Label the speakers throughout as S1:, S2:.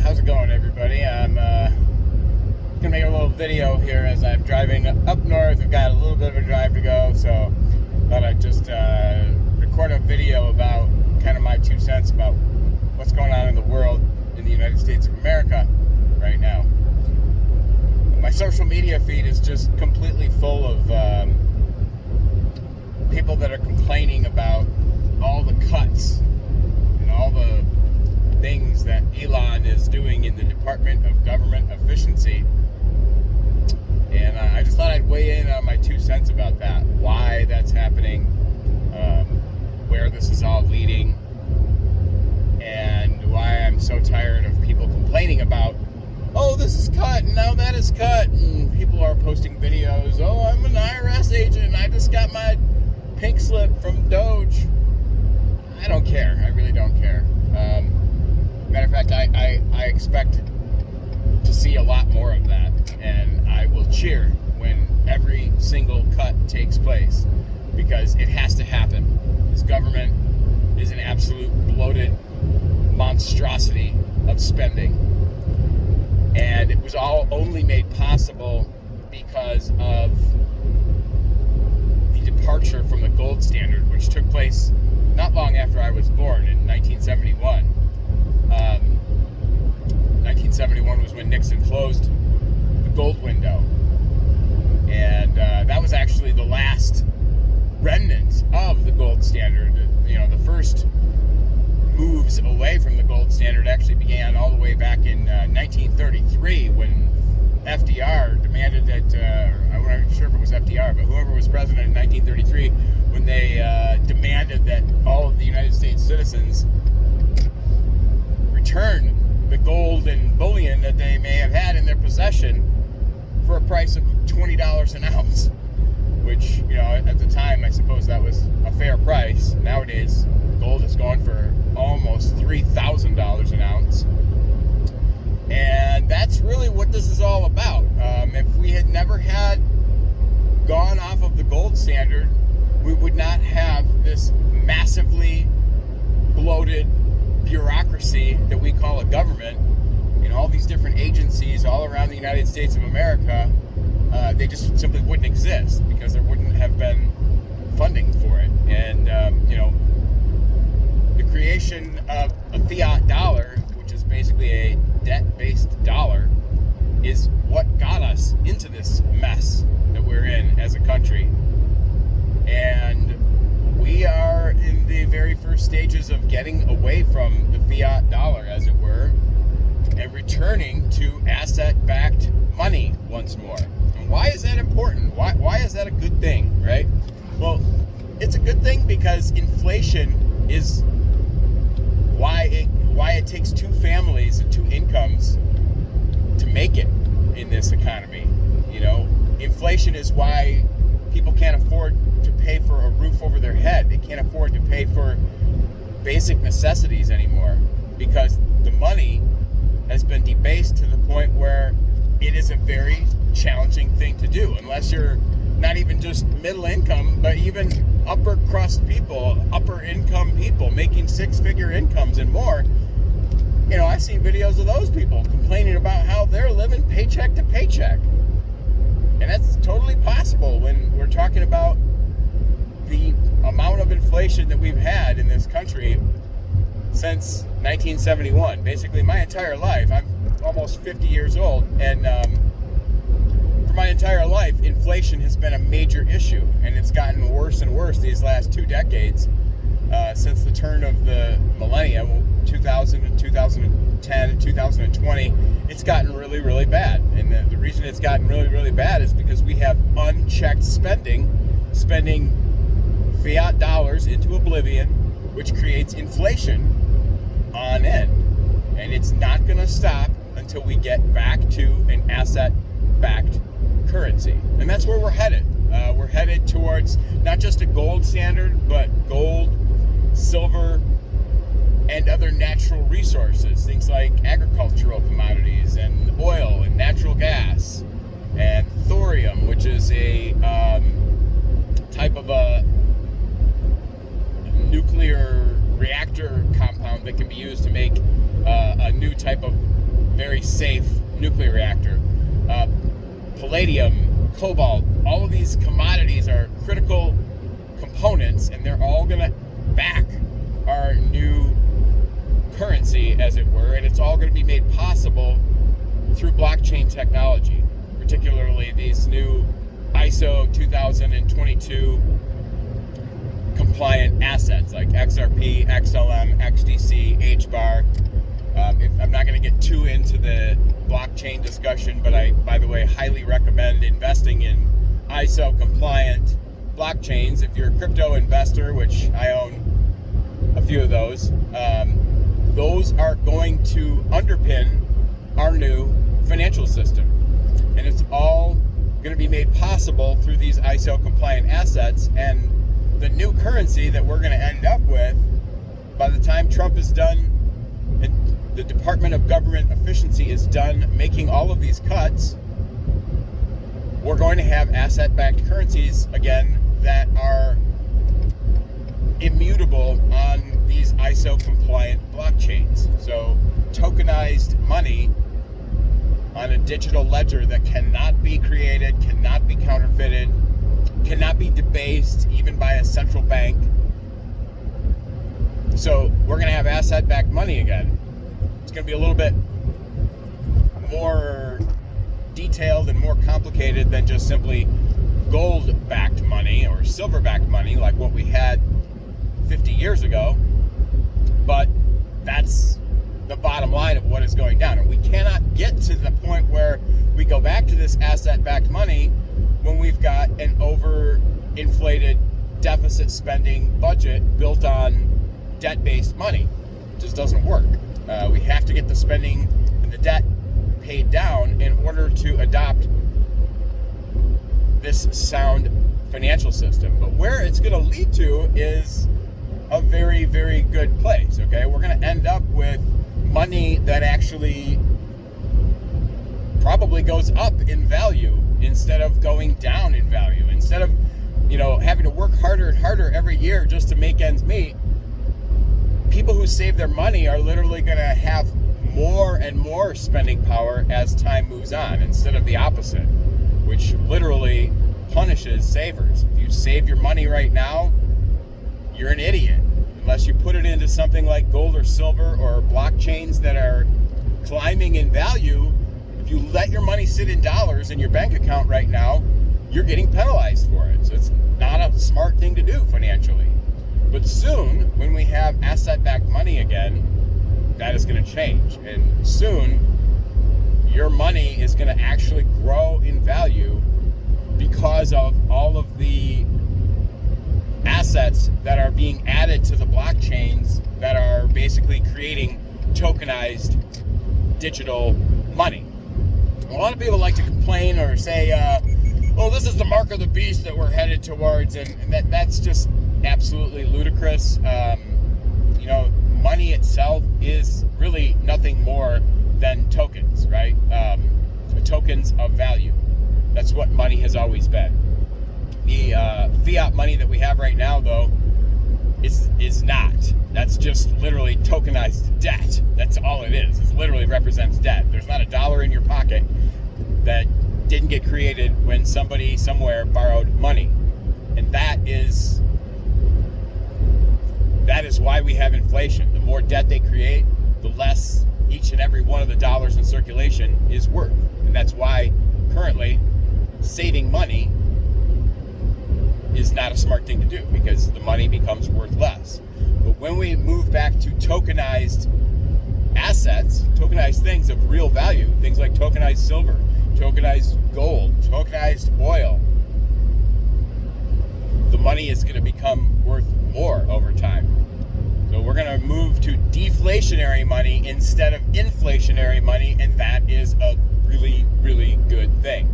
S1: How's it going, everybody? I'm gonna make a little video here as I'm driving up north. I've got a little bit of a drive to go, so thought I'd just record a video about kind of my 2 cents about what's going on in the world in the United States of America right now. My social media feed is just completely full of people that are complaining about all the cuts and all the things that Elon is doing in the Department of Government Efficiency. And I just thought I'd weigh in on my 2 cents about that, why that's happening, where this is all leading, and why I'm so tired of people complaining about, oh, this is cut, and now that is cut, and people are posting videos, oh, I'm an IRS agent, and I just got my pink slip from DOGE. I don't care. I really don't care. Matter of fact, I expect to see a lot more of that, and I will cheer when every single cut takes place, because it has to happen. This government is an absolute bloated monstrosity of spending, and it was all only made possible because of the departure from the gold standard, which took place not long after I was born in 1971. 1971 was when Nixon closed the gold window, and that was actually the last remnant of the gold standard. You know, the first moves away from the gold standard actually began all the way back in 1933 when FDR demanded that, I'm not sure if it was FDR, but whoever was president in 1933, when they demanded that all of the United States citizens return the gold and bullion that they may have had in their possession for a price of $20 an ounce, which, you know, at the time, I suppose that was a fair price. Nowadays, gold is going for almost $3,000 an ounce. And that's really what this is all about. If we had never had gone off of the gold standard, we would not have this massively bloated bureaucracy that we call a government, and all these different agencies all around the United States of America. They just simply wouldn't exist because there wouldn't have been funding for it. And you know, the creation of a fiat dollar, which is basically a debt-based dollar, is what got us into this mess that we're in as a country. And we are in the very first stages of getting away from the fiat dollar, as it were, and returning to asset-backed money once more. And why is that important? Why is that a good thing, right? Well, it's a good thing because inflation is why it takes two families and two incomes to make it in this economy. You know, inflation is why people can't afford to pay for a roof over their head. They can't afford to pay for basic necessities anymore because the money has been debased to the point where it is a very challenging thing to do, unless you're not even just middle income, but even upper crust people, upper income people making six-figure incomes and more. You know, I've seen videos of those people complaining about how they're living paycheck to paycheck. And that's totally possible when we're talking about the amount of inflation that we've had in this country since 1971. Basically, my entire life. I'm almost 50 years old, and for my entire life, inflation has been a major issue, and it's gotten worse and worse these last 2 decades since the turn of the millennium, 2000 and 2010 and 2020. It's gotten really, really bad. And the reason it's gotten really, really bad is because we have unchecked spending fiat dollars into oblivion, which creates inflation on end. And it's not going to stop until we get back to an asset-backed currency. And that's where we're headed. We're headed towards not just a gold standard, but gold, silver, and other natural resources, things like agricultural commodities and oil and natural gas and thorium, which is a type of a nuclear reactor compound that can be used to make a new type of very safe nuclear reactor. Palladium, cobalt, all of these commodities are critical components, and they're all going to back our new currency, as it were, and it's all going to be made possible through blockchain technology, particularly these new ISO 2022 compliant assets like XRP, XLM, XDC, HBAR. I'm not going to get too into the blockchain discussion, but I, by the way, highly recommend investing in ISO compliant blockchains. If you're a crypto investor, which I own a few of those are going to underpin our new financial system. And it's all going to be made possible through these ISO compliant assets. And the new currency that we're going to end up with by the time Trump is done and the Department of Government Efficiency is done making all of these cuts, we're going to have asset-backed currencies again that are immutable on these ISO compliant blockchains. So tokenized money on a digital ledger that cannot be created, cannot be counterfeited, cannot be debased even by a central bank. So we're going to have asset-backed money again. It's going to be a little bit more detailed and more complicated than just simply gold-backed money or silver-backed money like what we had 50 years ago. But that's the bottom line of what is going down. And we cannot get to the point where we go back to this asset-backed money when we've got an overinflated deficit spending budget built on debt-based money. It just doesn't work. We have to get the spending and the debt paid down in order to adopt this sound financial system. But where it's going to lead to is a very, very good place, okay? We're going to end up with money that actually probably goes up in value instead of going down in value. Instead of, having to work harder and harder every year just to make ends meet, people who save their money are literally going to have more and more spending power as time moves on, instead of the opposite, which literally punishes savers. If you save your money right now, you're an idiot. Unless you put it into something like gold or silver or blockchains that are climbing in value, if you let your money sit in dollars in your bank account right now, you're getting penalized for it. So it's not a smart thing to do financially. But soon, when we have asset-backed money again, that is going to change. And soon, your money is going to actually grow in value because of all of the assets that are being added to the blockchains that are basically creating tokenized digital money. A lot of people like to complain or say, this is the mark of the beast that we're headed towards, and that's just absolutely ludicrous. Money itself is really nothing more than tokens, right? Tokens of value. That's what money has always been. The fiat money that we have right now, though, is not. That's just literally tokenized debt. That's all it is. It literally represents debt. There's not a dollar in your pocket that didn't get created when somebody somewhere borrowed money. And that is why we have inflation. The more debt they create, the less each and every one of the dollars in circulation is worth. And that's why currently saving money is not a smart thing to do, because the money becomes worth less. But when we move back to tokenized assets, tokenized things of real value, things like tokenized silver, tokenized gold, tokenized oil, the money is going to become worth more over time. So we're going to move to deflationary money instead of inflationary money, and that is a really, really good thing.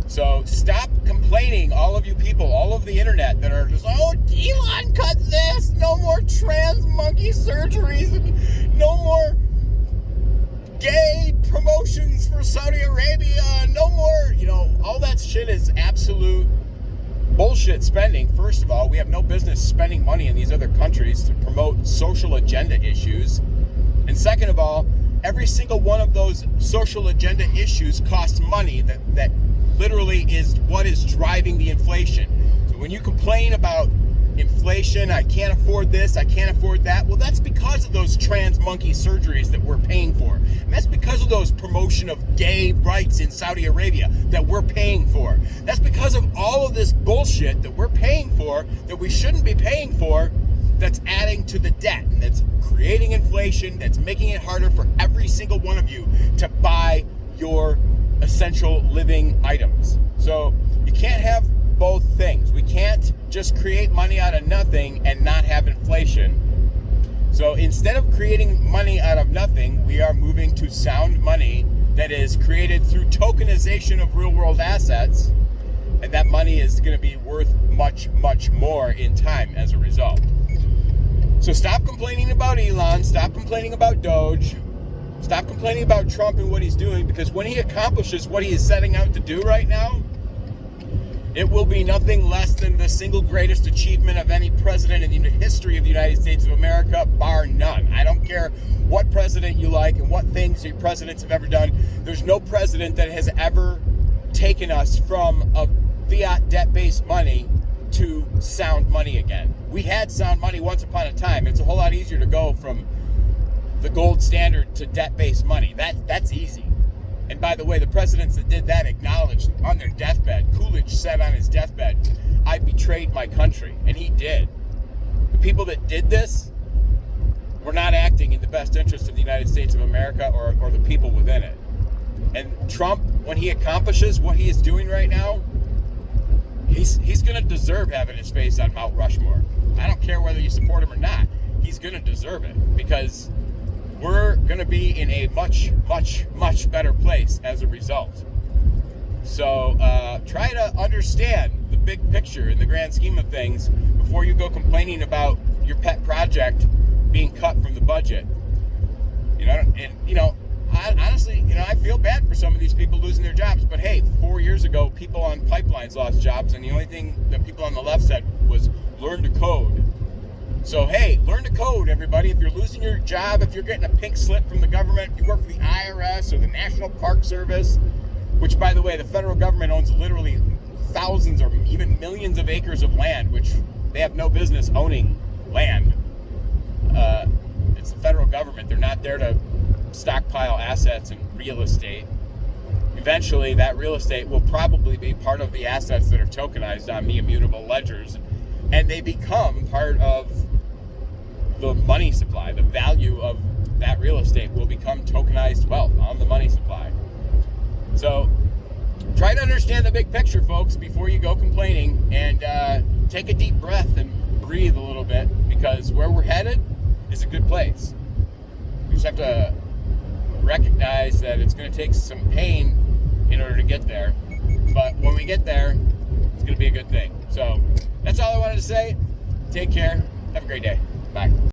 S1: So stop complaining, all of you people, all of the internet that are just, Elon cut this, no more trans monkey surgeries, and no more gay promotions for Saudi Arabia, no more, all that shit is absolute bullshit spending. First of all, we have no business spending money in these other countries to promote social agenda issues. And second of all, every single one of those social agenda issues costs money that literally is what is driving the inflation. So when you complain about inflation, I can't afford this, I can't afford that, well, that's because of those trans monkey surgeries that we're paying for. And that's because of those promotion of gay rights in Saudi Arabia that we're paying for. That's because of all of this bullshit that we're paying for, that we shouldn't be paying for, that's adding to the debt, and that's creating inflation, that's making it harder for every single one of you to buy your essential living items. So you can't have both things. We can't just create money out of nothing and not have inflation. So instead of creating money out of nothing, we are moving to sound money that is created through tokenization of real world assets, and that money is going to be worth much, much more in time as a result. So stop complaining about Elon, stop complaining about DOGE, stop complaining about Trump and what he's doing, because when he accomplishes what he is setting out to do right now, it will be nothing less than the single greatest achievement of any president in the history of the United States of America, bar none. I don't care what president you like and what things your presidents have ever done. There's no president that has ever taken us from a fiat debt-based money to sound money again. We had sound money once upon a time. It's a whole lot easier to go from the gold standard to debt-based money. That's easy. And by the way, the presidents that did that acknowledged on their deathbed. Coolidge said on his deathbed, "I betrayed my country," and he did. The people that did this were not acting in the best interest of the United States of America or the people within it. And Trump, when he accomplishes what he is doing right now, he's going to deserve having his face on Mount Rushmore. I don't care whether you support him or not. He's going to deserve it, because we're going to be in a much, much, much better place as a result. So try to understand the big picture in the grand scheme of things before you go complaining about your pet project being cut from the budget. Honestly, I feel bad for some of these people losing their jobs, but hey, 4 years ago, people on pipelines lost jobs, and the only thing that people on the left said was learn to code. So hey, learn to code, everybody. If you're losing your job, if you're getting a pink slip from the government, if you work for the IRS or the National Park Service, which, by the way, the federal government owns literally thousands or even millions of acres of land, which they have no business owning land. It's the federal government. They're not there to stockpile assets and real estate. Eventually, that real estate will probably be part of the assets that are tokenized on the immutable ledgers, and they become part of the money supply. The value of that real estate will become tokenized wealth on the money supply. So try to understand the big picture, folks, before you go complaining, and take a deep breath and breathe a little bit, because where we're headed is a good place. We just have to recognize that it's going to take some pain in order to get there, but when we get there, it's going to be a good thing. So that's all I wanted to say. Take care. Have a great day. Bye.